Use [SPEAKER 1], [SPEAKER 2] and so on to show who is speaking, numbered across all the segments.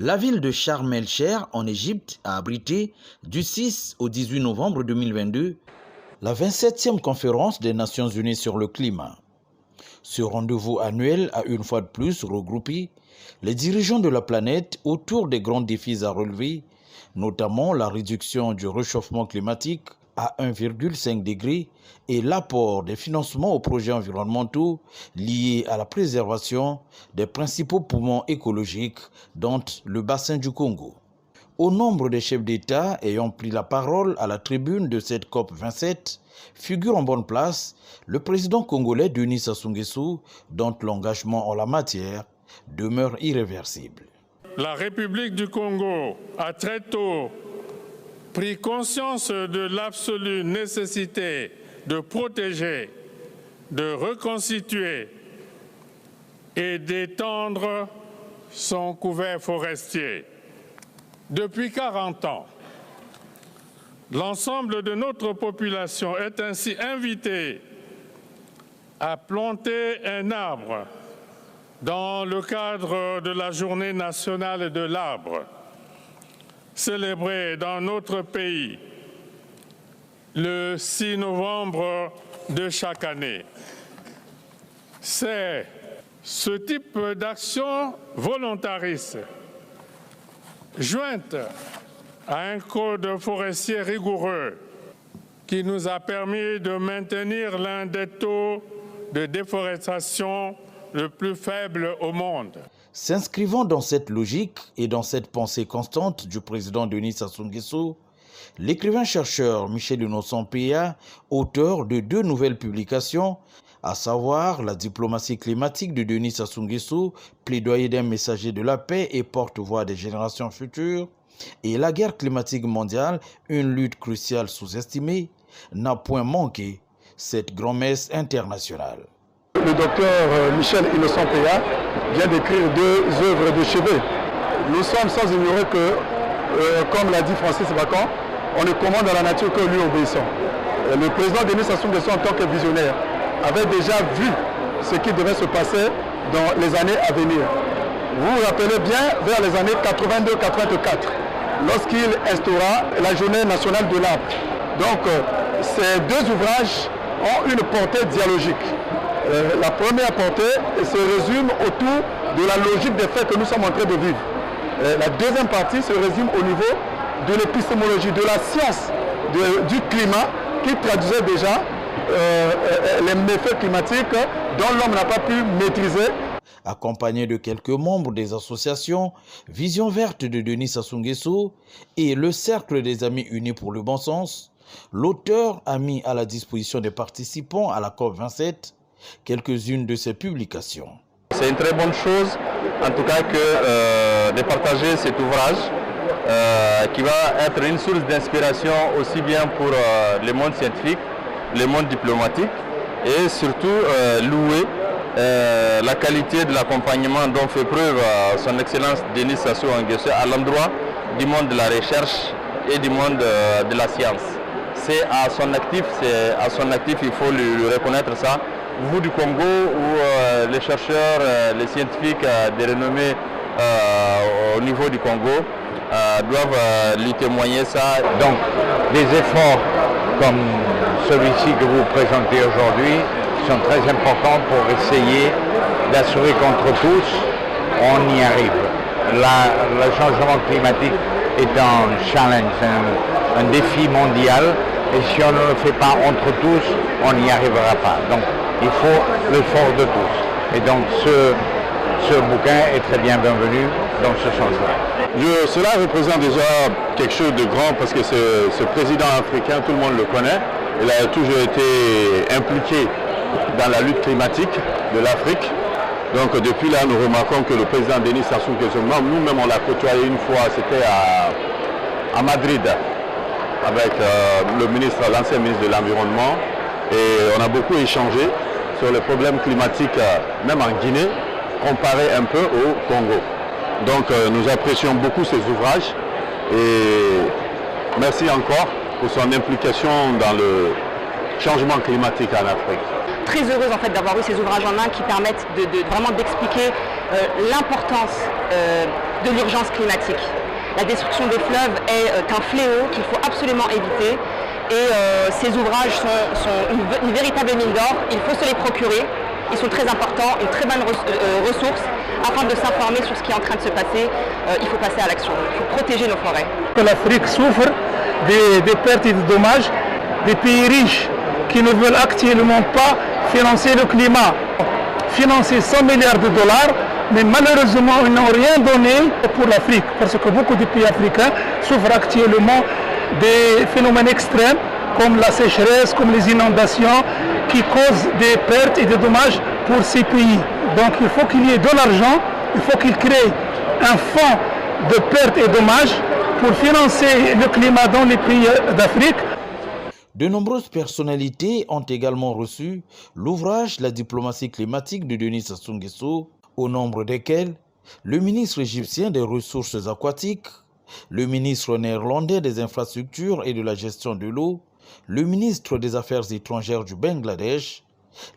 [SPEAKER 1] La ville de Sharm el-Cheikh en Égypte a abrité du 6 au 18 novembre 2022 la 27e conférence des Nations Unies sur le climat. Ce rendez-vous annuel a une fois de plus regroupé les dirigeants de la planète autour des grands défis à relever, notamment la réduction du réchauffement climatique à 1,5 degré et l'apport des financements aux projets environnementaux liés à la préservation des principaux poumons écologiques, dont le bassin du Congo. Au nombre des chefs d'État ayant pris la parole à la tribune de cette COP27, figure en bonne place le président congolais Denis Sassou Nguesso, dont l'engagement en la matière demeure irréversible.
[SPEAKER 2] La République du Congo a très tôt pris conscience de l'absolue nécessité de protéger, de reconstituer et d'étendre son couvert forestier. Depuis 40 ans, l'ensemble de notre population est ainsi invitée à planter un arbre dans le cadre de la Journée nationale de l'arbre, célébrée dans notre pays le 6 novembre de chaque année. C'est ce type d'action volontariste, jointe à un code forestier rigoureux, qui nous a permis de maintenir l'un des taux de déforestation le plus faible au monde.
[SPEAKER 1] S'inscrivant dans cette logique et dans cette pensée constante du président Denis Sassou Nguesso, l'écrivain-chercheur Michel Innocent Péa, auteur de 2 nouvelles publications, à savoir La diplomatie climatique de Denis Sassou Nguesso, plaidoyer d'un messager de la paix et porte-voix des générations futures, et La guerre climatique mondiale, une lutte cruciale sous-estimée, n'a point manqué cette grand-messe internationale.
[SPEAKER 3] Le docteur Michel Innocent Péa vient d'écrire 2 œuvres de chevet. Nous sommes sans ignorer que, comme l'a dit Francis Bacon, on ne commande à la nature que lui obéissant. Le président Denis Sassou Nguesso, en tant que visionnaire, avait déjà vu ce qui devait se passer dans les années à venir. Vous vous rappelez bien, vers les années 82-84, lorsqu'il instaura la Journée nationale de l'arbre. Donc, ces 2 ouvrages ont une portée dialogique. La première portée se résume autour de la logique des faits que nous sommes en train de vivre. La deuxième partie se résume au niveau de l'épistémologie, de la science du climat, qui traduisait déjà les méfaits climatiques dont l'homme n'a pas pu maîtriser.
[SPEAKER 1] Accompagné de quelques membres des associations Vision Verte de Denis Sassou Nguesso et le Cercle des Amis Unis pour le Bon Sens, l'auteur a mis à la disposition des participants à la COP27 quelques-unes de ses publications.
[SPEAKER 4] C'est une très bonne chose, en tout cas, de partager cet ouvrage qui va être une source d'inspiration aussi bien pour le monde scientifique, le monde diplomatique et surtout louer la qualité de l'accompagnement dont fait preuve son Excellence Denis Sassou Nguesso à l'endroit du monde de la recherche et du monde de la science. C'est à son actif, il faut lui reconnaître ça. Vous du Congo, où les chercheurs, les scientifiques de renommée au niveau du Congo doivent lui témoigner ça.
[SPEAKER 5] Donc des efforts comme celui-ci que vous présentez aujourd'hui sont très importants pour essayer d'assurer qu'entre tous, on y arrive. Le changement climatique est un challenge, un défi mondial, et si on ne le fait pas entre tous, on n'y arrivera pas. Donc il faut l'effort de tous. Et donc ce bouquin est très bienvenu dans ce sens-là.
[SPEAKER 3] Cela représente déjà quelque chose de grand parce que ce président africain, tout le monde le connaît. Il a toujours été impliqué dans la lutte climatique de l'Afrique. Donc depuis là, nous remarquons que le président Denis Sassou Nguesso, nous-mêmes on l'a côtoyé une fois, c'était à Madrid, avec l'ancien ministre de l'Environnement. Et on a beaucoup échangé sur les problèmes climatiques, même en Guinée, comparé un peu au Congo. Donc nous apprécions beaucoup ces ouvrages et merci encore pour son implication dans le changement climatique en Afrique.
[SPEAKER 6] Très heureuse en fait d'avoir eu ces ouvrages en main qui permettent vraiment d'expliquer l'importance de l'urgence climatique. La destruction des fleuves est un fléau qu'il faut absolument éviter et ces ouvrages sont une véritable mine d'or, il faut se les procurer, ils sont très importants, une très bonne ressource. Afin de s'informer sur ce qui est en train de se passer, il faut passer à l'action, il faut protéger nos forêts.
[SPEAKER 3] L'Afrique souffre des pertes et des dommages des pays riches qui ne veulent actuellement pas financer le climat, financer 100 milliards de dollars, mais malheureusement ils n'ont rien donné pour l'Afrique, parce que beaucoup de pays africains souffrent actuellement des phénomènes extrêmes comme la sécheresse, comme les inondations, qui causent des pertes et des dommages pour ces pays. Donc il faut qu'il y ait de l'argent, il faut qu'ils créent un fonds de pertes et dommages pour financer le climat dans les pays d'Afrique.
[SPEAKER 1] De nombreuses personnalités ont également reçu l'ouvrage La diplomatie climatique de Denis Sassou Nguesso, au nombre desquels le ministre égyptien des Ressources aquatiques, le ministre néerlandais des Infrastructures et de la Gestion de l'eau, le ministre des Affaires étrangères du Bangladesh,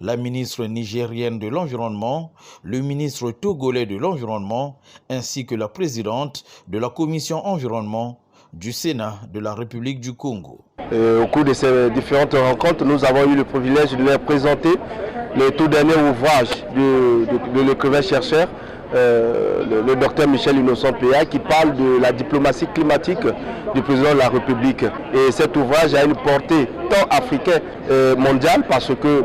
[SPEAKER 1] la ministre nigérienne de l'Environnement, le ministre togolais de l'Environnement, ainsi que la présidente de la Commission Environnement du Sénat de la République du Congo.
[SPEAKER 7] Au cours de ces différentes rencontres, nous avons eu le privilège de leur présenter le tout dernier ouvrage de l'écrivain chercheur, le docteur Michel Innocent Péa, qui parle de la diplomatie climatique du président de la République. Et cet ouvrage a une portée tant africaine mondiale, parce que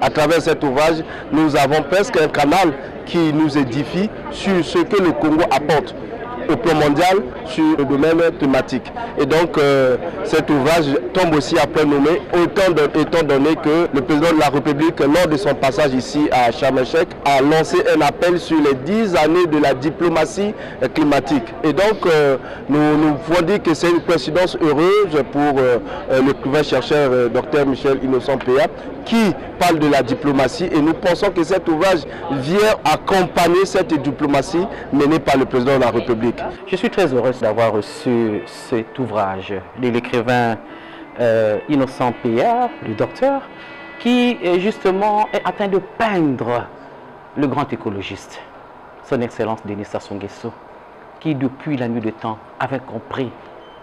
[SPEAKER 7] à travers cet ouvrage, nous avons presque un canal qui nous édifie sur ce que le Congo apporte au plan mondial sur le domaine thématique. Et donc cet ouvrage tombe aussi à plein nommé, étant donné que le président de la République, lors de son passage ici à Sharm el-Sheikh, a lancé un appel sur les 10 années de la diplomatie climatique. Et donc nous pouvons dire que c'est une coïncidence heureuse pour l'écrivain chercheur Dr Michel Innocent Péa, qui parle de la diplomatie, et nous pensons que cet ouvrage vient accompagner cette diplomatie menée par le président de la République.
[SPEAKER 8] Je suis très heureuse d'avoir reçu cet ouvrage de l'écrivain Innocent Péa, le docteur, qui justement est atteint de peindre le grand écologiste, son Excellence Denis Sassou Nguesso, qui depuis la nuit des temps avait compris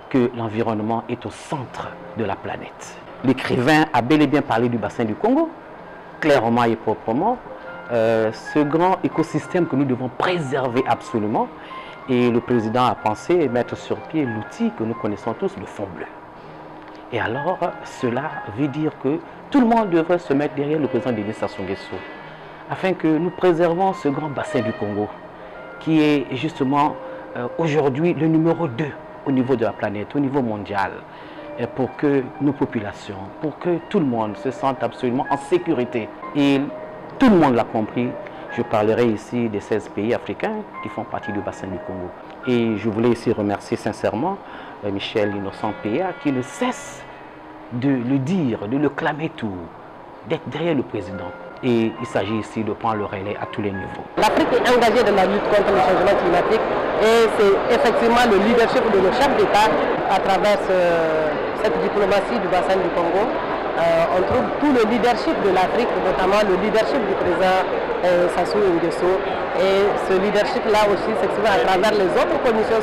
[SPEAKER 8] que l'environnement est au centre de la planète. L'écrivain a bel et bien parlé du bassin du Congo, clairement et proprement, ce grand écosystème que nous devons préserver absolument. Et le président a pensé mettre sur pied l'outil que nous connaissons tous, le Fonds bleu. Et alors, cela veut dire que tout le monde devrait se mettre derrière le président Denis Sassou Nguesso, afin que nous préservons ce grand bassin du Congo, qui est justement aujourd'hui le numéro 2 au niveau de la planète, au niveau mondial, pour que nos populations, pour que tout le monde se sente absolument en sécurité. Et tout le monde l'a compris. Je parlerai ici des 16 pays africains qui font partie du bassin du Congo. Et je voulais ici remercier sincèrement Michel Innocent Péa, qui ne cesse de le dire, de le clamer tout, d'être derrière le président. Et il s'agit ici de prendre le relais à tous les niveaux.
[SPEAKER 9] L'Afrique est engagée dans la lutte contre le changement climatique et c'est effectivement le leadership de nos chefs d'État à travers cette diplomatie du bassin du Congo. On trouve tout le leadership de l'Afrique, notamment le leadership du président Sassou Nguesso. Et ce leadership-là aussi s'exprime à travers les autres commissions,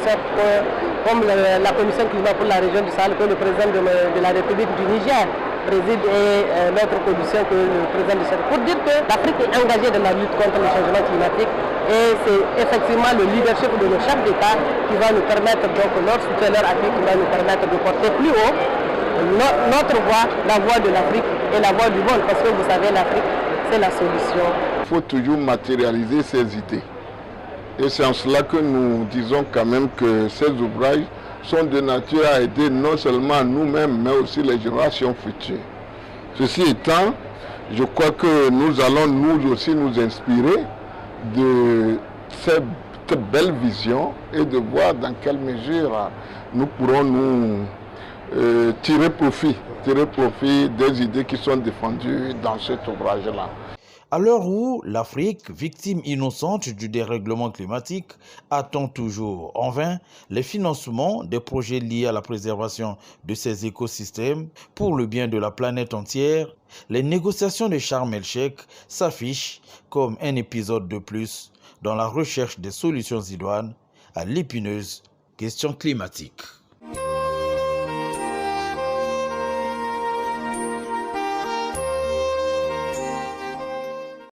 [SPEAKER 9] comme la commission climat pour la région du Sahel, que le président de la République du Niger préside, et l'autre commission que le président du Sahel. Pour dire que l'Afrique est engagée dans la lutte contre le changement climatique et c'est effectivement le leadership de nos chefs d'État qui va nous permettre, donc leur soutien, leur appui, qui va nous permettre de porter plus haut notre voix, la voix de l'Afrique et la voix du monde, parce que vous savez, l'Afrique, c'est la solution.
[SPEAKER 10] Il faut toujours matérialiser ces idées. Et c'est en cela que nous disons quand même que ces ouvrages sont de nature à aider non seulement nous-mêmes, mais aussi les générations futures. Ceci étant, je crois que nous allons nous aussi nous inspirer de cette belle vision et de voir dans quelle mesure nous pourrons nous tirer profit des idées qui sont défendues dans cet ouvrage-là.
[SPEAKER 1] À l'heure où l'Afrique, victime innocente du dérèglement climatique, attend toujours en vain les financements des projets liés à la préservation de ces écosystèmes pour le bien de la planète entière, les négociations de Sharm el-Sheikh s'affichent comme un épisode de plus dans la recherche des solutions idoines à l'épineuse question climatique.